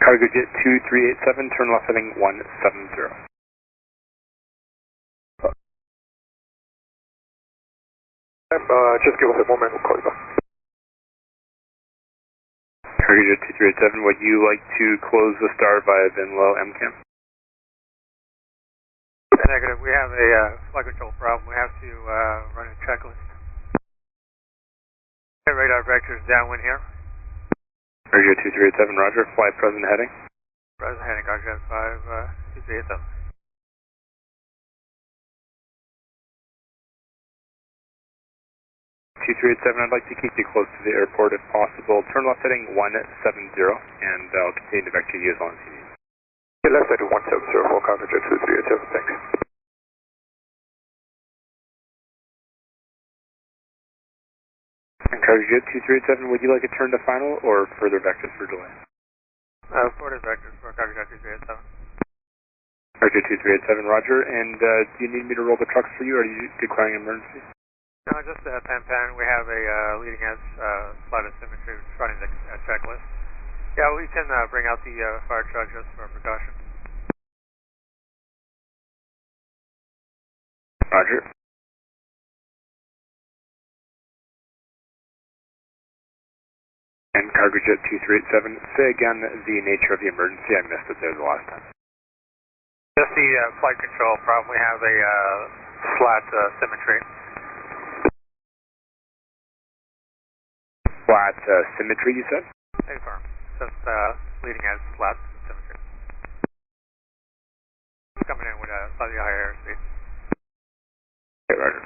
Cargojet 2387, turn left heading 170. Just give us a moment, we'll call you back. Cargojet 2387, would you like to close the star via Venlo MCAM? Negative, we have a flight control problem. We have to run a checklist. Radar vectors downwind here. Cargojet 2387, roger, fly present heading. Present heading, Cargojet 2387. 2387, I'd like to keep you close to the airport if possible. Turn left heading 170, and I'll continue to vector you as long as you need. Okay, left heading 170 for Cargojet 2387, thanks. And Cargojet 2387, would you like a turn to final or further vectors for delay? Further vectors for Cargojet 2387. Cargojet 2387, roger, and do you need me to roll the trucks for you, or are you declaring an emergency? No, just Pan. We have a leading edge flight asymmetry running the checklist. Yeah, we can bring out the fire truck just for precaution. Roger. And Cargojet 2387, say again the nature of the emergency. I missed it there the last time. Just the flight control problem. We have a flat symmetry. Flat symmetry, you said? Affirm. Just leading edge flat symmetry. Coming in with a slightly higher airspeed. Okay, roger.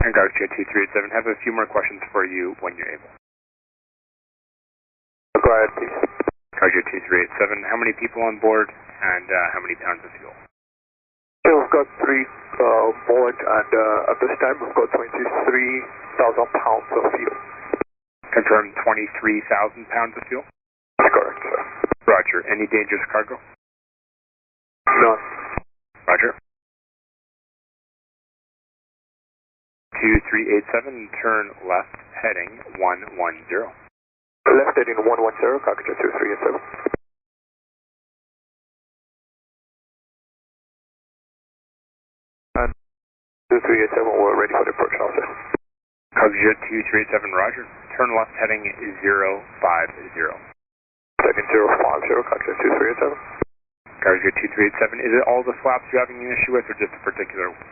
And Cargojet 2387, have a few more questions for you when you're able. Go ahead, please. Cargojet 2387, how many people on board and how many pounds of fuel? Okay, we've got 3 board, and at this time we've got 23,000 pounds of fuel. Confirm 23,000 pounds of fuel? That's correct, sir. Roger. Any dangerous cargo? None. Roger. 2387, turn left heading 110. Left heading 110, Cargojet 2387. And 2387, we're ready for the approach now, sir. Cargojet 2387, roger. Turn left heading 050. Heading 050, Cargojet 2387. Cargojet 2387, is it all the flaps you're having an issue with or just a particular one?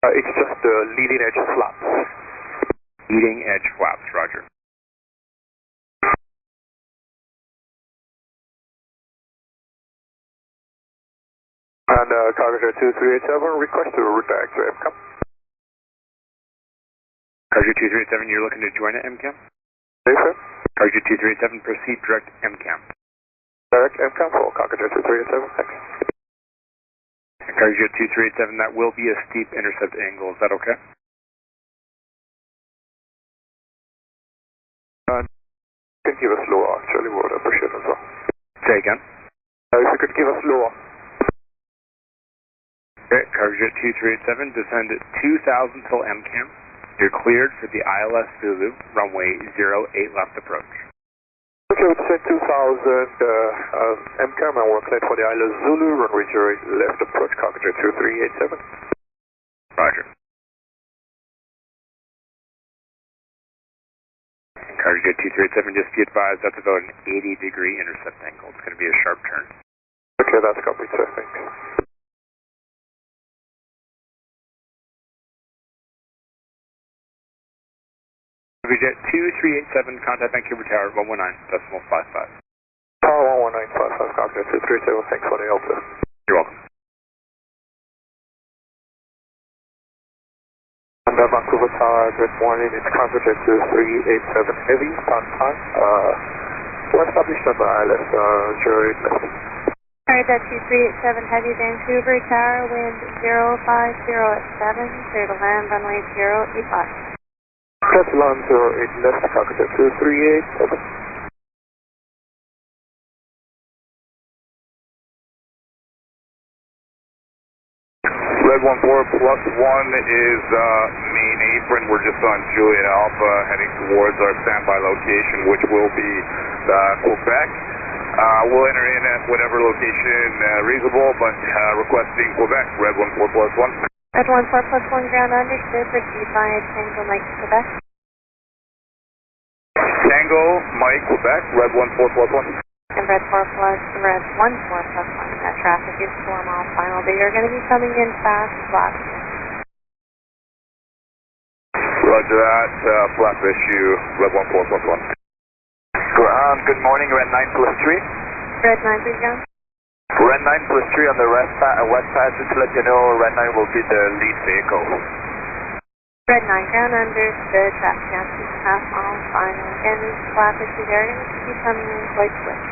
It's just the leading edge flaps. Leading edge flaps, roger. And Cargojet 2387, request to route back to MCAM. Cargojet 237, you're looking to join at MCAM? Yes, sir. Cargojet 237, proceed direct MCAM. Direct MCAM for Cargojet 2387, thanks. Cargojet 237, that will be a steep intercept angle, is that okay? You can give us lower, actually, we would appreciate it as well. Say again? If you could give us lower. Okay, Cargojet 237, descend at 2,000 till MCAM. You're cleared for the ILS Zulu, runway 08 left approach. Okay, we'll descend 2,000 MCAM and we're cleared for the ILS Zulu, runway 08 left approach, Cargojet 2387. Roger. And Cargojet 237, just be advised that's about an 80-degree intercept angle. It's going to be a sharp turn. Okay, that's copied, sir, thanks. Cargojet 2387, contact Vancouver Tower 119.55. Tower 119.55, Cargojet 237, thanks for the help, sir. You're welcome. Under Vancouver Tower, good morning, it's Cargojet 2387 Heavy, start time. We're established on the ILS 08 left. Cargojet 2387 Heavy, Vancouver Tower, wind 050 at 7, clear to land runway 085. Clear to land 08 left, Cargojet 2387. Red 14 plus 1 is main 8 apron. We're just on Juliet Alpha heading towards our standby location, which will be Quebec. We'll enter in at whatever location reasonable, but requesting Quebec, Red 14+1. Red 14+1 ground understood, proceed by Tango Mike Quebec. Tango Mike Quebec, Red 14+1. And Red 14+1, that traffic is 4 miles final. They are going to be coming in fast, flat. Roger that, flap issue, Red 14+1. Ground, good morning, Red 9+3. Red 9, please, ground. Red 9+3 on the west passage, to let you know, Red 9 will be the lead vehicle. Red 9, ground understood, traffic now 2.5 miles final. Again, flap issue there, going to be coming in quite quick.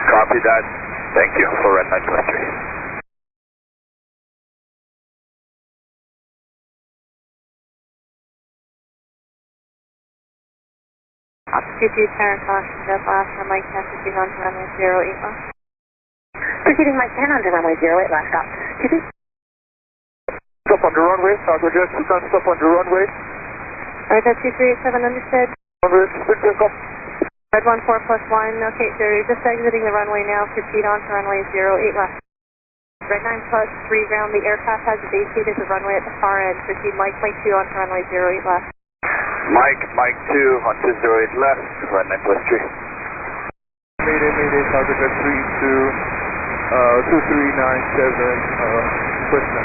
Copy that. Thank you for Red 9+3. Altitude Tower caution, jet last for Mike 10, proceeding on to runway 08 left. Proceeding Mike 10 on to runway 08 left, stop. QP. Stop on the runway, Cargojet, you can stop on the runway. Alright, that's 2387, understood. Runway, split takeoff. Red 14+1, okay, they're just exiting the runway now, proceed on to runway 08 left. Red 9+3 ground, the aircraft has vacated the runway at the far end, proceed Mike 2 on to runway 08 left. Mike 2 on to 08 left, Red 9+3. Mayday, Cargojet 2397, question.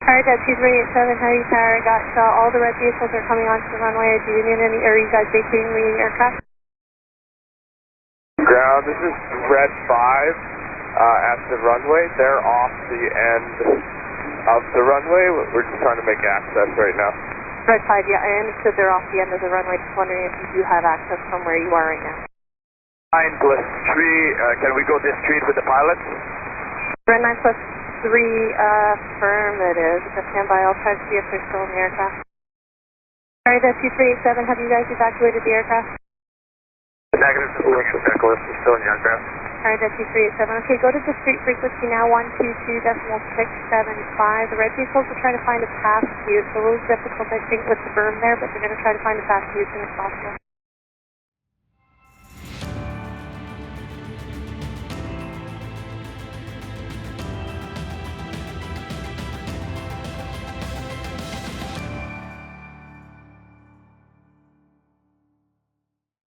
Alright, that's 2387, Heavy Tower, got all the red vehicles are coming onto the runway. Do you need any, are you guys vacating the aircraft? Ground, this is Red 5 at the runway. They're off the end of the runway. We're just trying to make access right now. Red 5, yeah, I understood they're off the end of the runway. Just wondering if you do have access from where you are right now. 9+3, can we go this street with the pilots? Red 9+3, affirmative. Just stand by, I'll try to see if they're still in the aircraft. Alright, that's 2387, have you guys evacuated the aircraft? Negative, we're still in the aircraft. Alright, that's 2387. Okay, go to the street frequency now, 122.675. The red vehicles will try to find a path to you. It's a little difficult, I think, with the berm there, but they're going to try to find a path to you as soon as possible.